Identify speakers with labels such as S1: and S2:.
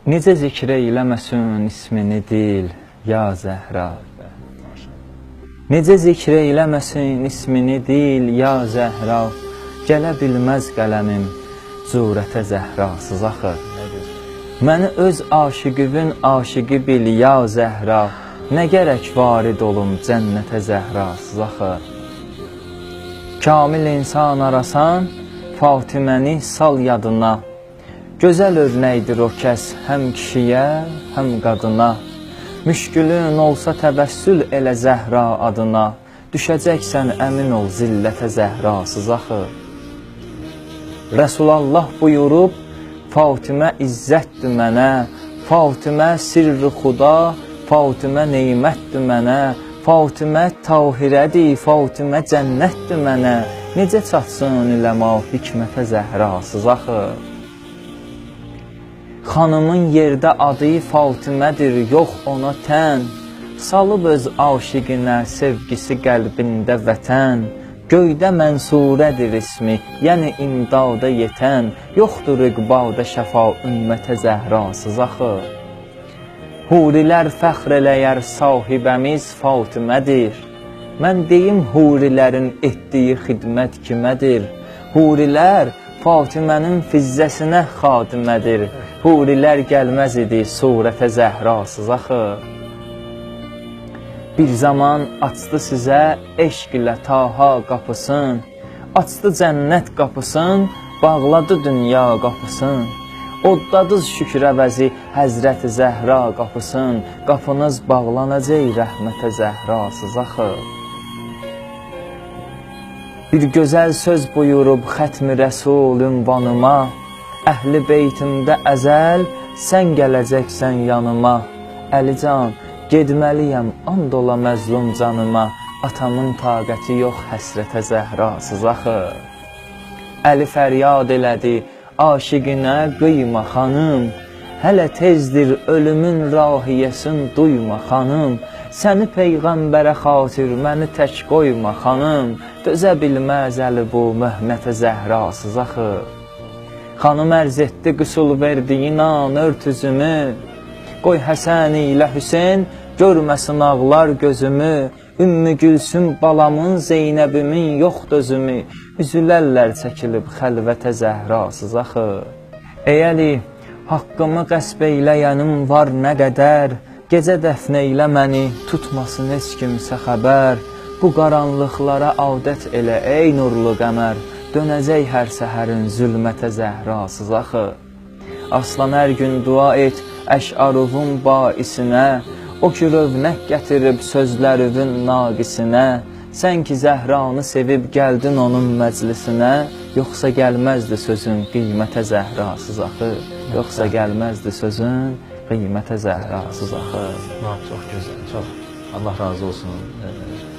S1: Necə zikr eyləməsin ismini dil, ya Zəhra. Necə zikr eyləməsin ismini dil, ya Zəhra. Gələ bilməz qələmim cürətə Zəhrasız axı. Məni öz aşiqivin aşiqi bil, ya Zəhra. Nə gərək varid olum cənnətə Zəhrasız axı. Kamil insan arasan, Fatiməni sal yadına. Gözəl örnəkdir o kəs həm kişiyə, həm qadına. Müşkülün olsa təbəssül elə Zəhra adına. Düşəcəksən əmin ol zillətə Zəhrasız axı. Rəsulallah buyurub, Fatimə izzətdir mənə, Fatimə sirri xuda, Fatimə neymətdir mənə, Fatimə tahirədir, Fatimə cənnətdir mənə. Necə çatsın iləma hikmətə Zəhrasız axı. Xanımın yerdə adı Fatimədir, yox ona tən. Salıb öz aşiqinə sevgisi qəlbində vətən. Göydə mənsurədir ismi, yəni imdada yetən. Yoxdur iqbalda şəfa ümmətə Zəhrasız axı. Hurilər fəxr eləyər sahibəmiz Fatimədir. Mən deyim hurilərin etdiyi xidmət kimədir. Hurilər Fatimənin fizzəsinə xadimədir. Hurilər gəlməz idi surətə Zəhrasız axı. Bir zaman açdı sizə eşq ilə taha qapısın. Açdı cənnət qapısın, bağladı dünya qapısın. Oddadız şükür əvəzi Həzrət-i Zəhra qapısın. Qapınız bağlanacaq rəhmətə Zəhrasız axı. Bir gözəl söz buyurub xətmi rəsul ünvanıma. Əhli beytimdə əzəl, sən gələcəksən yanıma. Əlican, gedməliyəm, and ola məzlum canıma. Atamın taqəti yox həsrətə Zəhrasız axı. Əli fəryad elədi, aşiqinə qıyma xanım. Hələ tezdir ölümün rahiyəsin duyma xanım. Səni peyğəmbərə xatir, məni tək qoyma xanım. Dözə bilməz əli bu möhnətə Zəhrasız axı. Xanım ərz etdi qüsul verdiyin an ört üzümü. Qoy Həsən ilə Hüseyn görməsin ağlar gözümü. Ümmü Gülsüm balamın, Zeynəbimin yox dözümü. Üzülərlər çəkilib xəlvətə Zəhrasız axı. Ey Əli, haqqımı qəsb eyləyənim var nə qədər. Gecə dəfn eylə məni, tutmasın heç kimsə xəbər. Bu qaranlıqlara adət elə ey nurlu qəmər. Dönəcək hər səhərin zülmətə Zəhrasız axı. Aslan hər gün dua et əşaruvun baisinə. O ki rövnək gətirib sözlərivin naqisinə. Sən ki Zəhranı sevib gəldin onun məclisinə. Yoxsa gəlməzdi sözün qiymətə Zəhrasız axı. Yoxsa gəlməzdi sözün qiymətə Zəhrasız axı.
S2: Çox gözəl, çox. Allah razı olsun.